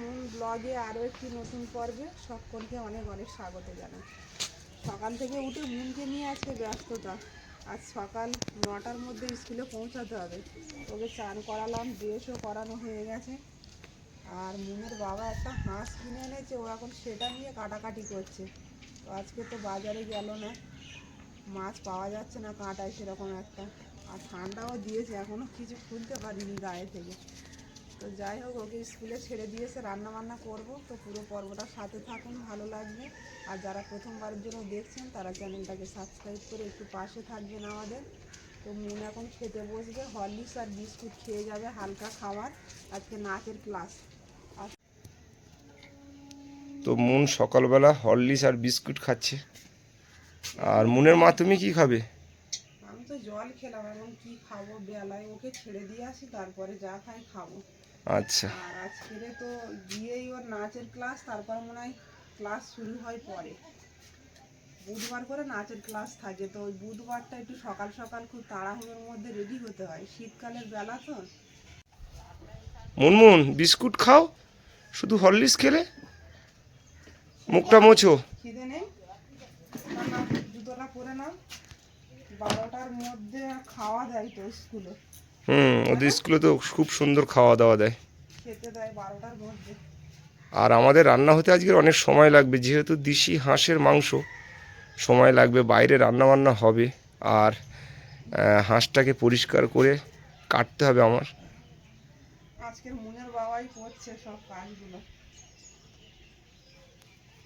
Moon ব্লগে আরও একটি নতুন পর্বে সকলকে অনেক অনেক স্বাগত জানাই। সকাল থেকে উঠে মুনকে নিয়ে আজকে ব্যস্ততা। আজ সকাল 9টার মধ্যে স্কুলে পৌঁছাতে হবে। ওকে চান করালাম, ড্রেসও করানো হয়ে গেছে। আর মুনের বাবা একটা হাঁস কিনে এনেছে, ও এখন সেটা নিয়ে কাটাকাটি করছে। তো আজকে তো বাজারে গেল না, মাছ পাওয়া যাচ্ছে না কাঁটায় সেরকম একটা। আর ঠান্ডাও দিয়েছে, এখনও কিছু খুলতে পারিনি গায়ে থেকে। তো যাই হোক, ওকে স্কুলে ছেড়ে দিয়েছে, রান্না বান্না করব। তো পুরো পর্বটার সাথে থাকুন, ভালো লাগবে। আর যারা প্রথমবারের জন্য দেখছেন তারা চ্যানেলটাকে সাবস্ক্রাইব করে একটু পাশে থাকবেন আমাদের। তো মুন এখন খেতে বসবে, হরলিক্স আর বিস্কুট খেয়ে যাবে, হালকা খাবার। আজকে নাচের ক্লাস। তো মুন সকালবেলা হরলিক্স আর বিস্কুট খাচ্ছে। আর মুনের মা, তুমি কি খাবে? আমি তো জল খেলাম, এবং কি খাবো, বেলায় ওকে ছেড়ে দিয়ে আসি, তারপরে যা খাই খাবো। আচ্ছা, আর আজকে তো গিয়েই ওর নাচের ক্লাস, তারপর মনে হয় ক্লাস শুরু হয় পরে। বুধবার করে নাচের ক্লাস থাকে, তো ওই বুধবারটা একটু সকাল সকাল খুব তাড়াহুড়োর মধ্যে রেডি হতে হয়, শীতকালের বেলা তো। মুনমুন বিস্কুট খাও, শুধু হরলিক্স খেলে মুখটা মোছো। খিদে নেই? না না, জুতোটা পরে নাও। 12টার মধ্যে খাওয়া দেয় তো স্কুলে। ওদের স্কুলে তো খুব সুন্দর খাওয়া দাওয়া দেয়। খেতে দেয় 12টার মধ্যে। আর আমাদের রান্না হতে আজকের অনেক সময় লাগবে, যেহেতু দেশি হাঁসের মাংস, সময় লাগবে। বাইরে রান্না বান্না হবে। আর হাঁসটাকে পরিষ্কার করে কাটতে হবে আমার। আজকে মুনের বাবাই করছে সব কাজগুলো।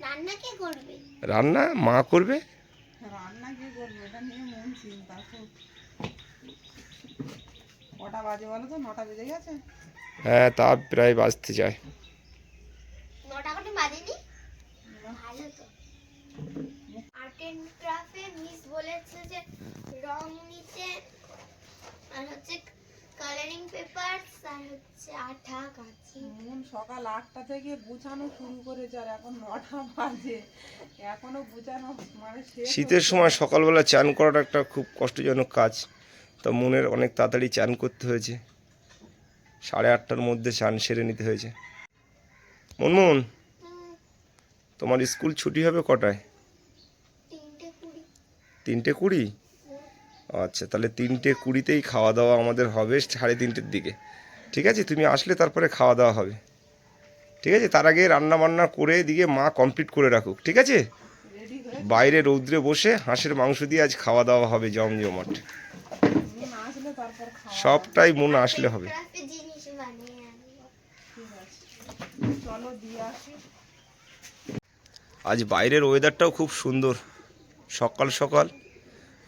রান্না কে করবে? রান্না মা করবে। রান্না কি করবো, এটা নিয়ে মন চিন্তা খুব। কটা বাজে বলো তো? 9টা বেজে গেছে। হ্যাঁ, তা প্রায় বাজতে যায়। 9টা করে বাজেনি? ভালো তো। আর্ট এন্ড ক্রাফটে মিস বলেছে যে রং নিতে, আর হচ্ছে কালারিং পেপার, আর হচ্ছে আঠা কাঁচি। মন সকাল 8টা থেকে গুছানো শুরু করেছে, আর এখন 9টা বাজে, এখনো গুছানো মানে শেষ শীতের হচ্ছে সময় না। সকালবেলা চান করাটা একটা খুব কষ্টজনক কাজ। তো মনের অনেক তাড়াতাড়ি চান করতে হয়েছে, 8:30টার মধ্যে চান সেরে নিতে হয়েছে। মুনমুন, হুম, তোমার স্কুল ছুটি হবে কটায়? 3:20। 3:20? আচ্ছা, তাহলে 3:20তেই খাওয়া দাওয়া আমাদের হবে 3:30টার দিকে। ঠিক আছে, তুমি আসলে তারপরে খাওয়া দাওয়া হবে। ঠিক আছে, তার আগে রান্না বান্না করে দিয়ে মা কমপ্লিট করে রাখুক। ঠিক আছে, রেডি হয়ে বাইরে রৌদ্রে বসে হাঁসের মাংস দিয়ে আজ খাওয়া দাওয়া হবে জমজমাট। মন আসলে তারপর খাওয়া দাওয়া। সবটাই মন আর্ট আসলে এন্ড হবে। ক্রাফটে জিনিস বানিয়ে আনবো। ঠিক আছে, চলো দিয়ে আসি। আজ বাইরের ওয়েদারটাও খুব সুন্দর, সকাল সকাল।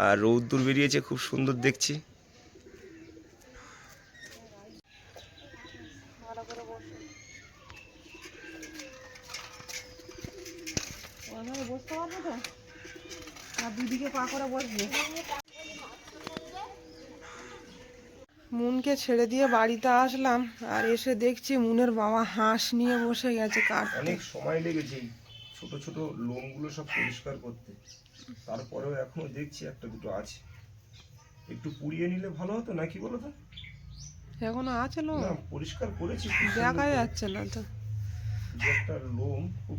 আর রৌদ্দুর বেরিয়েছে, খুব সুন্দর দেখছি। ভালো করে বসো। ওখানে বসতে পারবে তো? আর দুদিকে পা করে বসবে। মুনকে ছেড়ে দিয়ে বাড়িতে আসলাম, আর এসে দেখছি মুনের বাবা হাঁস নিয়ে বসে গেছে কাটতে। অনেক সময় লেগেছে এই ছোট ছোট লোমগুলো সব পরিষ্কার করতে, তারপরেও এখনো দেখছি একটা দুটো আছে। একটু পুড়িয়ে নিলে ভালো হতো নাকি বলো তো? এখনো আছে লোম? না, পরিষ্কার করেছি খুব সুন্দর দেখা করে। যাচ্ছে না তো। যে একটা লোম খুব।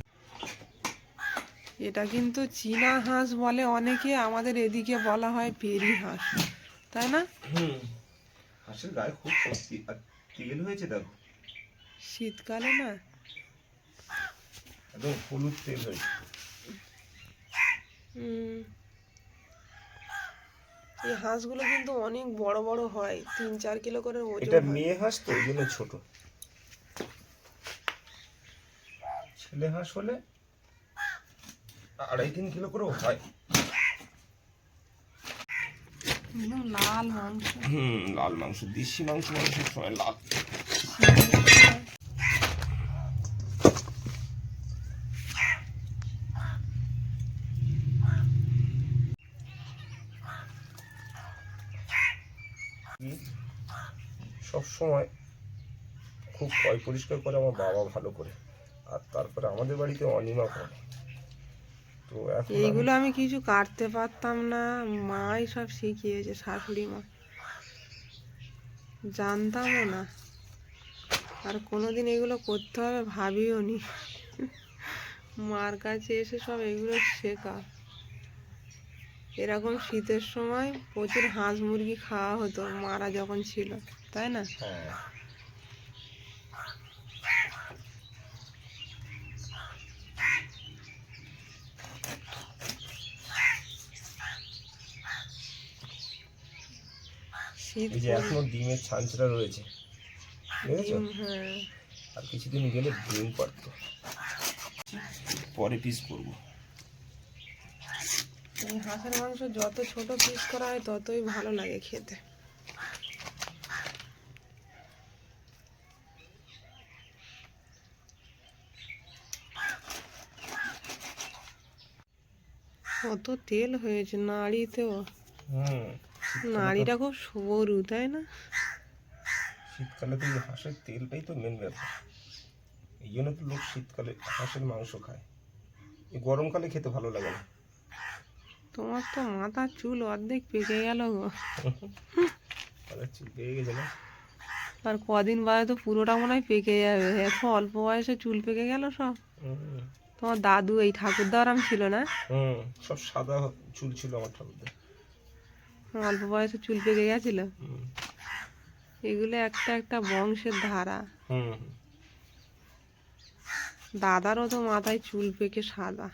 এটা কিন্তু চীনা হাঁস বলে অনেকে, আমাদের এদিকে বলা হয় পেরি হাঁস, তাই না? হাঁসের গায়ে খুব শক্তি, আর তেল হয়েছে দেখো, শীতকালে না। একদম হলুদ তেল হয়েছে। এই হাঁসগুলো কিন্তু অনেক বড় বড় হয়, 3-4 কিলো করে ওজন এটা হয়। মেয়ে হাঁস তো ওই জন্য ছোট। ছেলে হাঁস হলে 2.5-3 কিলো করেও হয়। একদম লাল মাংস। লাল মাংস, দেশি মাংস মানে সবসময় লাল। সব সময় খুব পরিষ্কার করে আমার বাবা ভালো করে, আর তারপরে আমাদের বাড়িতে অনিমা করে। তো এখন এইগুলো আমি কিছু কাটতে পারতাম না, মাই সব শিখিয়েছে, শাশুড়ি মা, জানতামও না। আর কোনোদিন এগুলো করতে হবে ভাবিও নি। মার কাছে এসে সব এগুলো শেখা। এরকম শীতের সময় প্রচুর হাঁস মুরগি খাওয়া হতো মারা যখন ছিল, তাই না? হ্যাঁ শীত এই যে এখনো ডিমের ছাঞ্চটা রয়েছে, দেখেছো? হ্যাঁ, আর কিছুদিন গেলে ডিম পারতো, পরে পিস করবো। এই হাঁসের মাংস যত ছোট পিস করা হয় ততই ভালো লাগে খেতে। কত তেল হয়েছে নাড়িতেও। হুম, নাড়িটা খুব সরু, তাই না? শীতকালে তো এই হাঁসের তেলটাই তো মেন ব্যাপার। এই জন্য তো লোক শীতকালে হাঁসের মাংস খায়, এই গরমকালে খেতে ভালো লাগে না। তোমার তো মাথার চুল অর্ধেক পেকে গেল গো। তাহলে চুল পেয়ে গেছে না? আর কদিন বাদে তো পুরোটা মনে হয় পেকে যাবে। এত অল্প বয়সে চুল পেকে গেল সব। হুম তোমার দাদু এই ঠাকুরদার আরাম ছিল না? হুম, সব সাদা চুল ছিল আমার ঠাকুরদের। অল্প বয়সে চুল পেকে গেছিল। হুম এগুলো একটা একটা বংশের ধারা। হুম, দাদারও তো মাথায় চুল পেকে সাদা।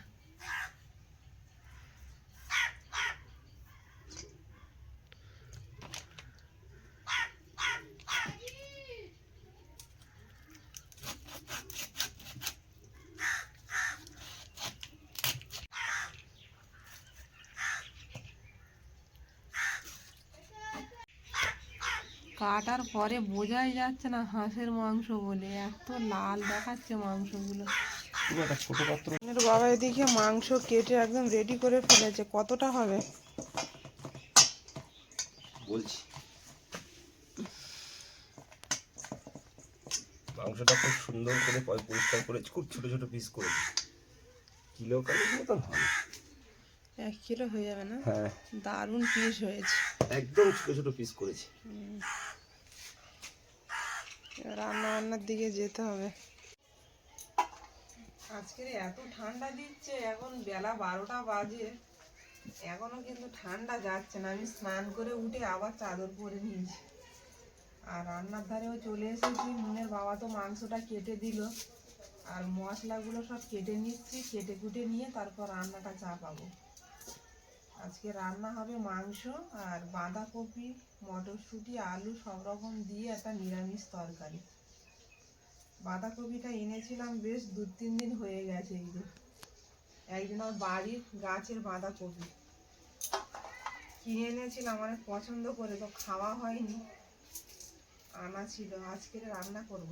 কাটার পরে বোঝাই যাচ্ছে না হাঁসের মাংস বলে, এত লাল দেখাচ্ছে মাংসগুলো। খুব একটা ছোট পাত্র। এর বাবা এদিকে মাংস কেটে একদম রেডি করে ফেলেছে। কতটা হবে বলছি, মাংসটা খুব সুন্দর করে পরিষ্কার করে খুব ছোট ছোট পিস করেছি, কিলো কালের মতন হবে। 1 কিলো হয়ে যাবে না? হ্যাঁ, দারুণ পিস হয়েছে। একদম ছোট ছোট পিস করেছি। এবার রান্না বান্নার দিকে যেতে হবে। আজকের এত ঠান্ডা দিচ্ছে, এখন বেলা 12টা বাজে, এখনো কিন্তু ঠান্ডা যাচ্ছে না। আমি স্নান করে উঠে আবার চাদর পরে নিয়েছি। আর রান্নার ধারেও চলে এসেছি। মুনের বাবা তো মাংসটা কেটে দিল, আর মশলাগুলো সব কেটে নিচ্ছি। কেটে কুটে নিয়ে তারপর রান্নাটা চাপাবো। আজকে রান্না হবে মাংস আর বাঁধাকপি, মটরশুঁটি, আলু সব রকম দিয়ে একটা নিরামিষ তরকারি। বাঁধাকপিটা এনেছিলাম বেশ 2-3 দিন হয়ে গেছে। এই যে একজনের বাড়ির গাছের বাঁধাকপি কিনে এনেছিলাম, অনেক পছন্দ করে, তো খাওয়া হয়নি, আনা ছিল। আজকে রান্না করব।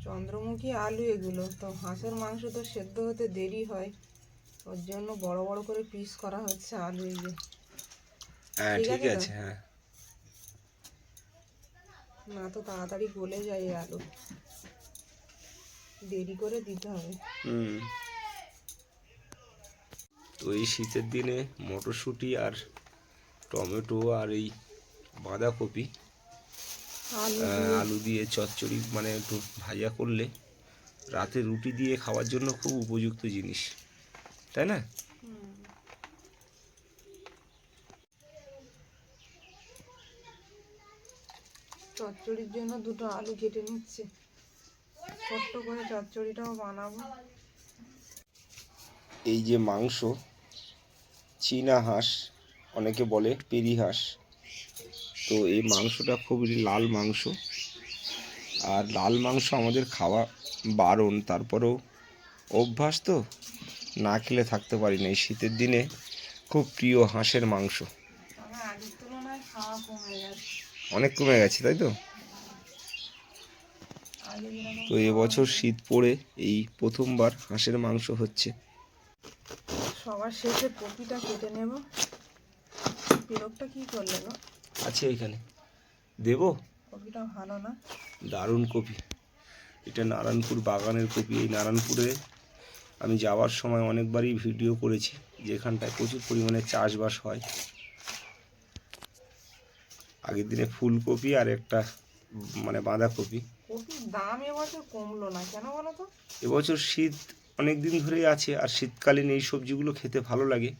চন্দ্রমুখী আলু এগুলো তো। হাঁসের মাংস তো সেদ্ধ হতে দেরি হয়, ওর জন্য বড় বড় করে পিস করা হচ্ছে আলু। এই যে হ্যাঁ ঠিক ঠিক আছে তো? আছে, হ্যাঁ। না তো তাড়াতাড়ি গলে যায় এই আলু, দেরি করে দিতে হবে। হুম, তো এই শীতের দিনে মটরশুঁটি আর টমেটো আর এই বাঁধাকপি আলু আলু দিয়ে চচ্চড়ি মানে একটু ভাজা করলে রাতে রুটি দিয়ে খাওয়ার জন্য খুব উপযুক্ত জিনিস, তাই না? চচ্চড়ির জন্য 2টো আলু কেটে নিচ্ছি, ছোট্ট করে চচ্চড়িটাও বানাবো। এই যে মাংস, চীনা হাঁস, অনেকে বলে পেরি হাঁস, তো এই মাংসটা খুবই লাল মাংস। আর লাল মাংস আমাদের খাওয়া বারণ, তারপরেও অভ্যাস তো, না খেলে থাকতে পারি না। এই শীতের দিনে খুব প্রিয় হাঁসের মাংস। আমার আগের তুলনায় খাওয়া কমে গেছে। অনেক কমে গেছে, তাই তো? আগে যেরকম তো এবছর শীত পড়ে এই প্রথমবার হাঁসের মাংস হচ্ছে। সবার শেষে কপিটা কেটে নেব। পিরকটা কি করলে গো? আছে এখানে, দেবো। কপিটা ভালো না? দারুণ কপি, এটা নারায়ণপুর বাগানের কপি। এই নারায়ণপুরে আমি যাওয়ার সময় অনেকবারই ভিডিও করেছি, যেখানটায় প্রচুর পরিমাণে চাষবাস হয়। আগের দিনে ফুলকপি আর একটা মানে বাঁধাকপি। কপির দাম এবছর কমলো না কেন বলো তো? এবছর শীত অনেক দিন ধরেই আছে, আর শীতকালীন এই সবজিগুলো খেতে ভালো লাগে,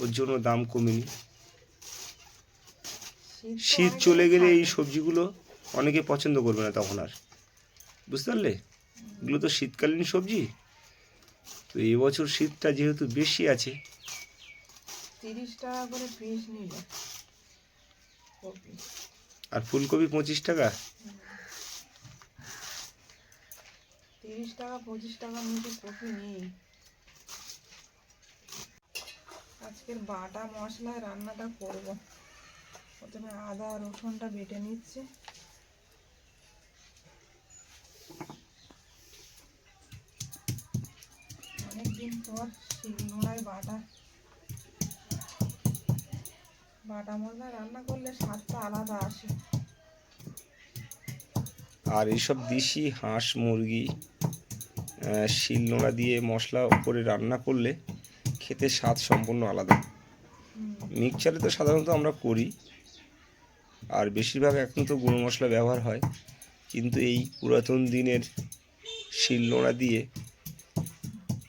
ওর জন্য দাম কমেনি। শীত অনেক চলে দিন গেলে এই থাকে। সবজিগুলো অনেকে পছন্দ করবে না তখন আর, বুঝতে পারলে? এগুলো তো শীতকালীন সবজি, তো এবছর শীতটা যেহেতু বেশি আছে। 30 টাকা করে পিস নিল কপি। আর ফুলকপি 25 টাকা। 30 টাকা 25 টাকার নিচে কপি নেই। আজকের বাটা মশলায় রান্নাটা করব। প্রথমে আদা রসুনটা বেটে নিচ্ছে। অনেকদিন পর শিলনোড়ায় বাটা মশলা রান্না করলে স্বাদটা আলাদা আসে। আর এইসব দেশি হাঁস মুরগি শিলনোড়া দিয়ে মশলা করে রান্না করলে খেতে স্বাদ সম্পূর্ণ আলাদা। মিক্সচারে তো সাধারণত আমরা করি, আর বেশিরভাগ এখন তো গুঁড়ো মশলা ব্যবহার হয়, কিন্তু এই পুরাতন দিনের শিলনোড়া দিয়ে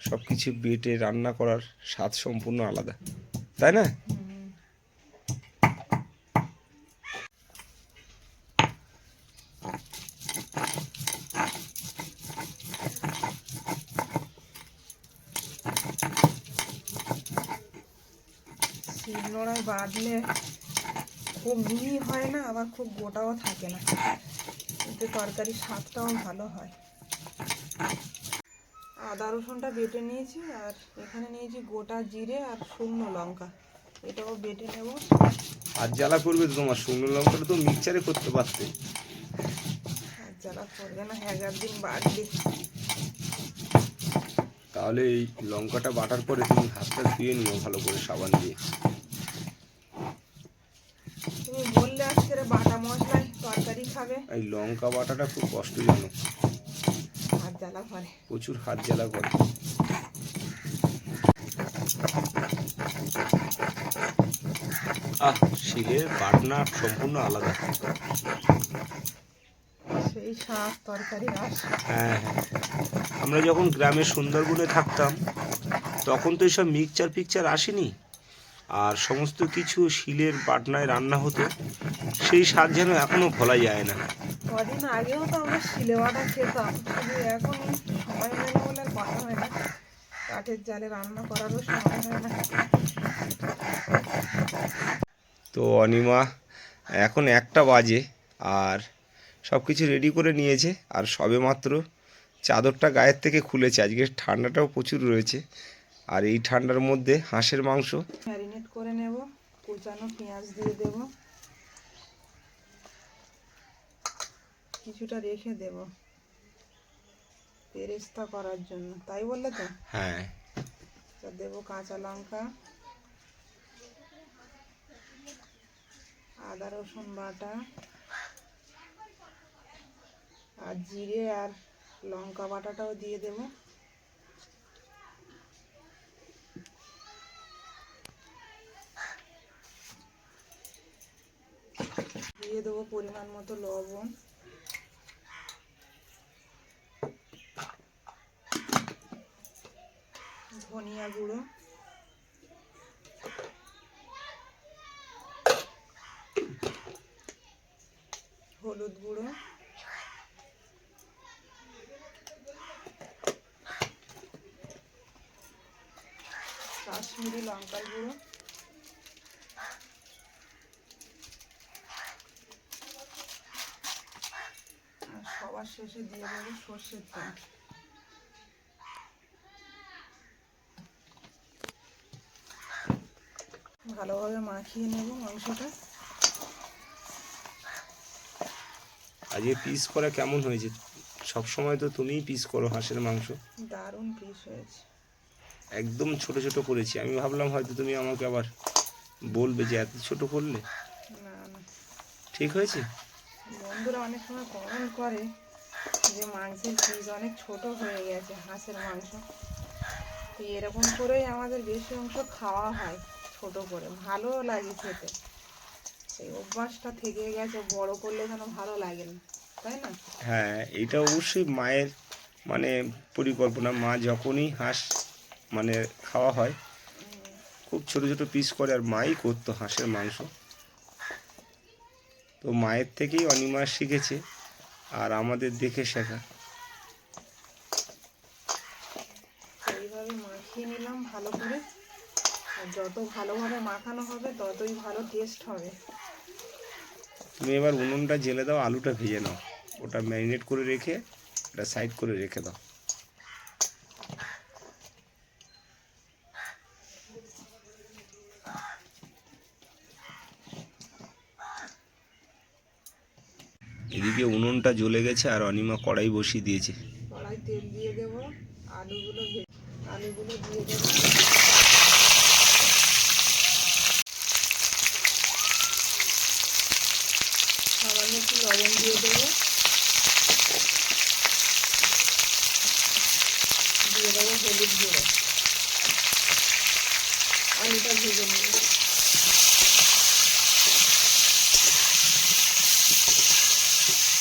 সব কিছু বেটে রান্না করার স্বাদ সম্পূর্ণ আলাদা, তাই না? শিলনোড়ায় বাটলে খুব মিহি হয় না, আবার খুব গোটাও থাকে না, এতে তরকারির স্বাদটাও ভালো হয়। আদা রসুনটা বেটে নিয়েছি, আর এখানে নিয়েছি গোটা জিরে আর শুকনো লঙ্কা, এটাও বেটে নেব। আর জ্বালা করবে তো তোমার, শুকনো লঙ্কাটা তো মিক্সচারে করতে পারতে। আর জ্বালা করবে না, 11 দিন বাটবে। তাহলে এই লঙ্কাটা বাটার পরে তুমি হাতটা ধুয়ে নিও ভালো করে সাবান দিয়ে। তুমি বললে আজকের বাটা মশলায় তরকারি খাবে। এই লঙ্কা বাটাটা খুব কষ্টজনক, হাত জ্বালা করে। প্রচুর হাত জ্বালা করে। শিলের বাটনা সম্পূর্ণ আলাদা, সেই শাক তরকারি আসে। হ্যাঁ হ্যাঁ। আমরা যখন গ্রামে সুন্দরবনে থাকতাম তখন তো এইসব মিক্সচার ফিকচার আসেনি, আর সমস্ত কিছু শিলের বাটনায় রান্না হতো, সেই স্বাদ যেন এখনো ভোলা যায় না। কদিন আগেও তো আমরা শিলে বাটা খেতাম, শুধু এখন সময় হয় না বলে আর করা হয় না, কাঠের জালে রান্না করারও সময় হয় না। তো অনিমা এখন 1টা বাজে, আর সব কিছু রেডি করে নিয়েছে, আর সবে মাত্র চাদরটা গায়ের থেকে খুলেছে। আজকে ঠান্ডাটাও প্রচুর রয়েছে, আর এই ঠান্ডার মধ্যে হাঁসের মাংস ম্যারিনেট করে নেব, কুচানো পেঁয়াজ দিয়ে দেব, কিছুটা রেখে দেব বেরেস্তা করার জন্য, তাই বললে তো? হ্যাঁ, দেব কাঁচা লঙ্কা, আদা রসুন বাটা, আর জিরে আর লঙ্কা বাটাটাও দিয়ে দেব। দিয়ে দেবো পরিমাণ মতো লবণ, ধনিয়া গুঁড়ো, হলুদ গুঁড়ো, কাশ্মীরি লঙ্কার গুঁড়ো, আর সবার শেষে দিয়ে দেবো সর্ষের তেল। ভালোভাবে মাখিয়ে নেব মাংসটা। আজকে পিস করা কেমন হয়েছে? সব সময় তো তুমিই পিস করো হাঁসের মাংস। দারুণ পিস হয়েছে। একদম ছোট ছোট করেছি, আমি ভাবলাম হয়তো তুমি আমাকে আবার বলবে যে এত ছোট করলে। না না, ঠিক হয়েছে। বন্ধুরা অনেক সময় কমেন্ট করে যে মাংসের পিস অনেক ছোট হয়ে গেছে হাঁসের মাংস, তো এরকম করেই আমাদের বেশি অংশ খাওয়া হয়, ছোট করে ভালোও লাগে খেতে। এই অভ্যাসটা থেকে গেছে, বড় করলে যেন ভালো লাগে না, তাই না? হ্যাঁ, এটা অবশ্যই মায়ের মানে পরিকল্পনা। মা যখনই হাঁস মানে খাওয়া হয় খুব ছোট ছোট পিস করে, আর মাই করতো হাঁসের মাংস। তো মায়ের থেকেই অনিমা শিখেছে আর আমাদের দেখে শেখা। এইভাবে মাখিয়ে নিলাম ভালো করে, আর যত ভালোভাবে মাখানো হবে ততই ভালো টেস্ট হবে। তুমি এবার উনুনটা জেলে দাও, আলুটা ভেজে নাও, ওটা ম্যারিনেট করে রেখে এটা সাইড করে রেখে দাও। এদিকে উনুনটা জ্বলে গেছে আর অনিমা কড়াই বসিয়ে দিয়েছে। কড়াই তেল দিয়ে দেবো, আলুগুলো দিয়ে দেবো। সামান্য একটু লবণ দিয়ে দেবো, দিয়ে দেবো হলুদ গুঁড়ো। আলুটা ভেজে নেব।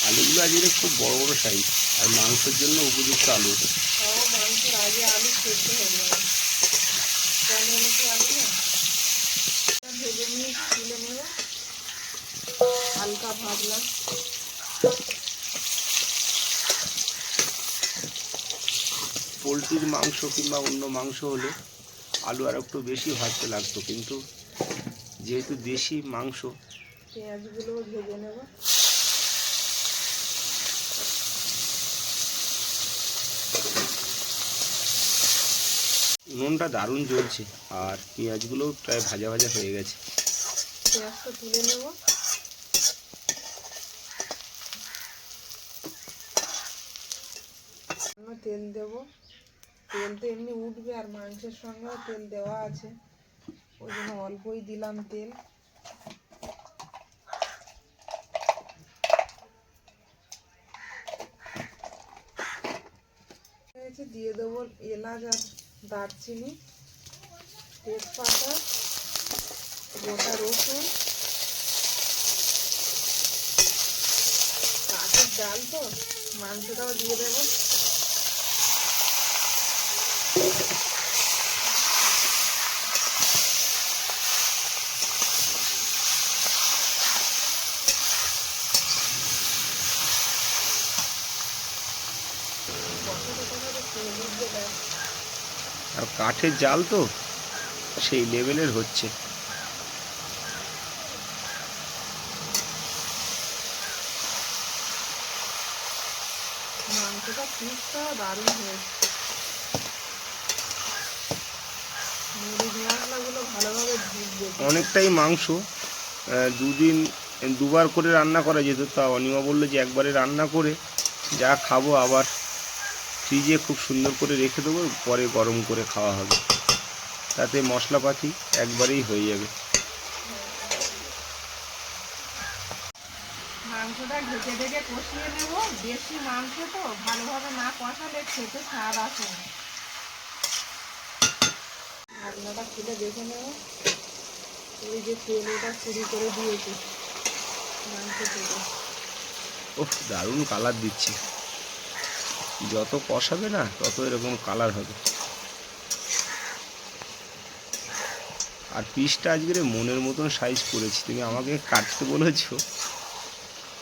আলুগুলো আজকে খুব বড় বড় সাইজ, আর মাংসের জন্য উপযুক্ত আলু। মাংসের আগে আলু সেদ্ধ হয়ে যাবে, টমেটো আলু না। ভেজে নিয়ে তুলে নেব, হালকা ভাজলাম। পোলট্রির মাংস কিংবা অন্য মাংস হলে আলু আর একটু বেশি ভাজতে লাগতো, কিন্তু যেহেতু দেশি মাংস। পেঁয়াজগুলো ভেজে নেব। উনুনটা দারুণ জ্বলছে আর পেঁয়াজগুলোও প্রায় ভাজা ভাজা হয়ে গেছে। পেঁয়াজটা তুলে নেব। তেল দেব, তেল তো এমনি উঠবে আর মাংসের সঙ্গেও তেল দেওয়া আছে, ওই জন্য অল্পই দিলাম তেল। দিয়ে দেবো এলাচ আর দারচিনি, তেজপাতা, গোটা রসুন। কাঠের ডাল তো, মাংসটাও দিয়ে দেবো। আর কাঠের জাল তো সেই লেভেলের হচ্ছে। মাংসটা পিসটা দারুণ হয়েছে। মরিচ মশলাগুলো ভালোভাবে ভুজবে। অনেকটাই মাংস, দুবার করে রান্না করা যেত, তা অনিমা বললো যে একবারে রান্না করে যা খাবো আবার ফ্রিজে খুব সুন্দর করে রেখে দেবো, পরে গরম করে খাওয়া হবে, তাতে মশলাপাতি একবারেই হয়ে যাবে। মাংসটা ঢেকে ঢেকে কষিয়ে নেব, বেশি মাংস তো ভালোভাবে না কষালে খেতে স্বাদ আসে না। ঢাকনাটা খুলে দেখে নেব, ওই যে তেল ওটা চুরি করে দিয়েছি মাংস থেকে। ওহ, দারুণ কালার দিচ্ছে, যত কষাবে না তত এরকম কালার হবে। আর পিসটা আজকের মনের মতন সাইজ করেছি, তুমি আমাকে কাটতে বলেছো,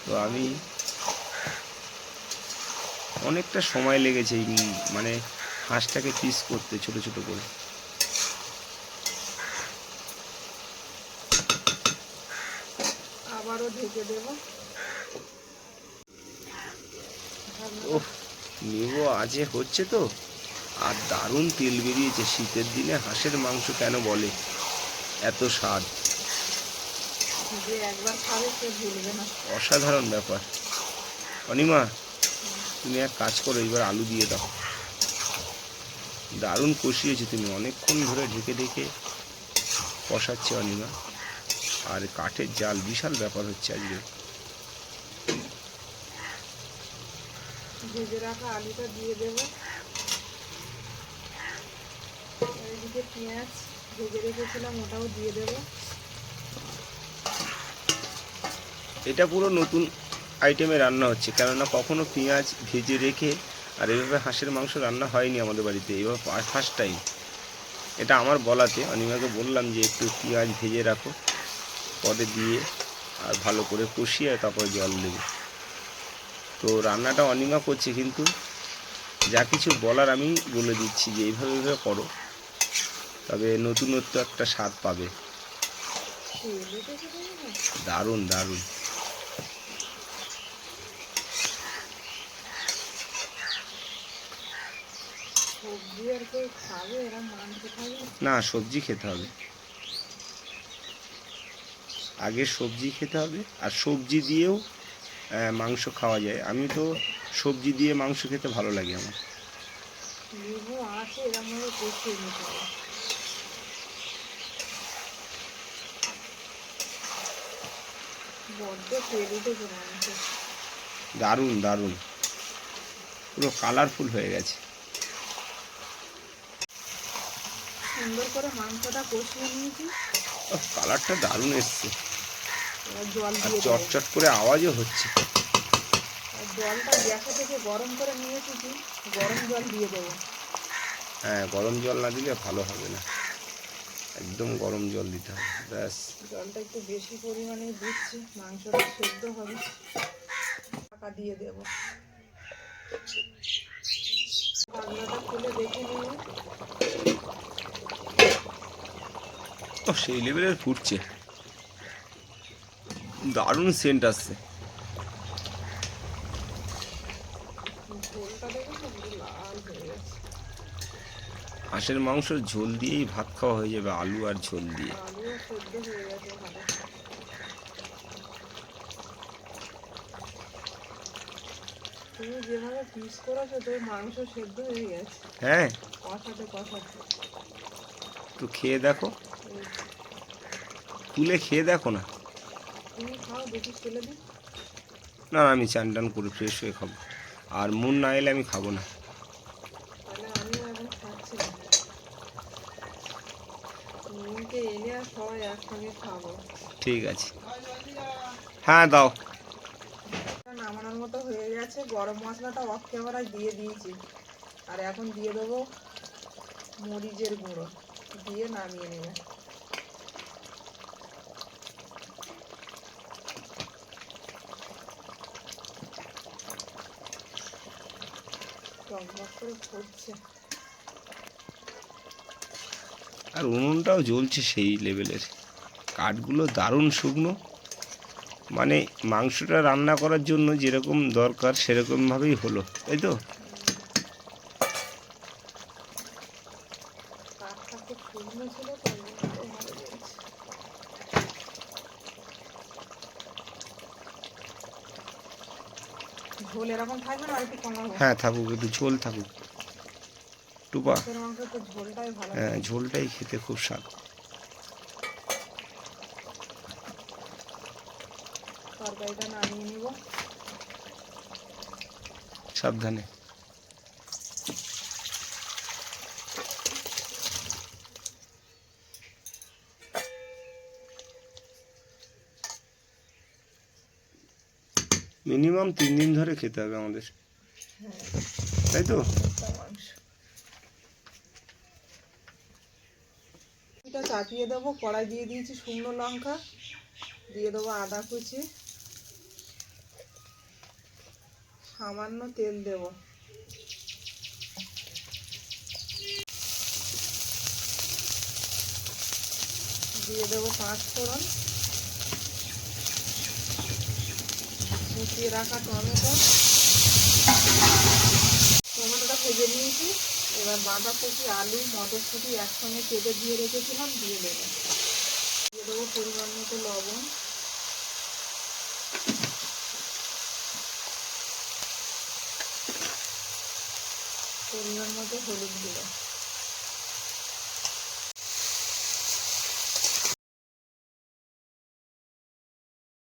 তো আমি অনেকটা সময় লেগেছে এই মানে হাঁসটাকে পিস করতে ছোট ছোট করে। আবারও ঢেকে দেব। ওহ, নেবো আজে হচ্ছে তো, আর দারুণ তেল বেরিয়েছে। শীতের দিনে হাঁসের মাংস কেন বলে এত স্বাদ, যে একবার খাবে সে ভুলবে না। অসাধারণ ব্যাপার। অনিমা, তুমি এক কাজ করো, এবার আলু দিয়ে দাও। দারুণ কষিয়েছো তুমি, অনেকক্ষণ ধরে ঢেকে ঢেকে কষাচ্ছে অনিমা। আর কাঠের জাল, বিশাল ব্যাপার হচ্ছে আজকে। ভেজে রাখা আলুটা দিয়ে দেব। এদিকে পেঁয়াজ ভেজে রেখেছিলাম, ওটাও দিয়ে দেব। এটা পুরো নতুন আইটেমে রান্না হচ্ছে, কেননা কখনো পেঁয়াজ ভেজে রেখে আর এভাবে হাঁসের মাংস রান্না হয়নি আমাদের বাড়িতে, এবার ফার্স্ট টাইম। এটা আমার বলাতে অনিমাকে বললাম যে একটু পেঁয়াজ ভেজে রাখো, পরে দিয়ে আর ভালো করে কষিয়ে তারপরে জল দেবে। তো রান্নাটা অনিমা করছে, কিন্তু যা কিছু বলার আমি বলে দিচ্ছি যে এইভাবে এইভাবে করো, তবে নতুনত্ব একটা স্বাদ পাবে। দারুণ দারুণ। সবজি আর কেউ খাবে, এরা মাংস খাবে। না, সবজি খেতে হবে, আগে সবজি খেতে হবে। আর সবজি দিয়েও মাংস খাওয়া যায়। আমি তো সবজি দিয়ে মাংস খেতে ভালো লাগে আমার। লেবু আছে, এরম ভাবে কষিয়ে নিতে হবে। বড্ড তেল উঠেছে মাংস। দারুণ দারুণ, পুরো কালারফুল হয়ে গেছে। সুন্দর করে মাংসটা কষিয়ে নিয়েছি। কালারটা দারুণ এসছে, এবার জল আর দিয়ে দেবো। চটচট করে আওয়াজও হচ্ছে। আর জলটা গ্যাসে থেকে গরম করে নিয়ে এসেছি, গরম জল দিয়ে দেবো। হ্যাঁ, গরম জল না দিলে ভালো হবে না, একদম গরম জল দিতে হবে। ব্যাস, জলটা একটু বেশি পরিমাণে দিচ্ছি, মাংসটা সেদ্ধ হবে। ঢাকা দিয়ে দেবো। ঢাকনাটা খুলে দেখে নেব। ও সেই লেভেলের ফুটছে, দারুণ সেন্ট আসছে। ঝোলটা দেখেছো পুরো লাল হয়ে গেছে। হাঁসের মাংসর ঝোল দিয়েই ভাত খাওয়া হয়ে যাবে, আলু আর ঝোল দিয়ে। আলুও সেদ্ধ হয়ে গেছে ভালো। তুমি যেভাবে পিস করেছো তো মাংস সেদ্ধ হয়ে গেছে হ্যাঁ, কষাতে কষাতে। তো খেয়ে দেখো, এই, তুলে খেয়ে দেখো না। তুমি খাও, দেখি ফেলে দিই। না, আমি চান টান করে ফ্রেশ হয়ে খাবো, আর মন না এলে আমি খাবো না। তাহলে আমিও এখন খাচ্ছি না, মনকে এনে আর সবাই একসঙ্গে খাবো। ঠিক আছে, হ্যাঁ দাও। নামানোর মতো হয়ে গেছে। গরম মশলাটা অফ ক্যামেরায় দিয়ে দিয়েছি, আর এখন দিয়ে দেবো মরিচের গুঁড়ো, দিয়ে নামিয়ে নেবে। টকবক করে ফুটছে। আর উনুনটাও জ্বলছে সেই লেভেলের, কাঠগুলো দারুণ শুকনো, মানে মাংসটা রান্না করার জন্য যেরকম দরকার সেরকমভাবেই হলো, তাই তো? কাঠটা খুব শুকনো ছিল তো, ভালো লেগেছে। ঝোল এরকম থাকবে না, আর একটু কমাবো? হ্যাঁ থাকুক, একটু ঝোল থাকুক, টুপা। মাছের মাংস তো ঝোলটাই ভালো হ্যাঁ, লাগে। ঝোলটাই খেতে খুব স্বাদ। তরকারিটা নামিয়ে নিব। সাবধানে। মিনিমাম 3 দিন ধরে খেতে হবে আমাদের, তাই তো? মাংস এটা চাপিয়ে দেবো। কড়াই দিয়ে দিয়েছি শুকনো লঙ্কা, দিয়ে দেবো আদা কুচি, সামান্য তেল দেব, দিয়ে দেবো 5 ফোড়ন, কুচিয়ে রাখা টমেটো। টমেটোটা ভেজে নিয়েছি। এবার বাঁধাকপি, আলু, মটরশুঁটি একসঙ্গে কেটে দিয়ে রেখেছিলাম, দিয়ে দেবো। দিয়ে দেবো পরিমাণ মতো লবণ, পরিমাণ মতো হলুদ গুঁড়ো।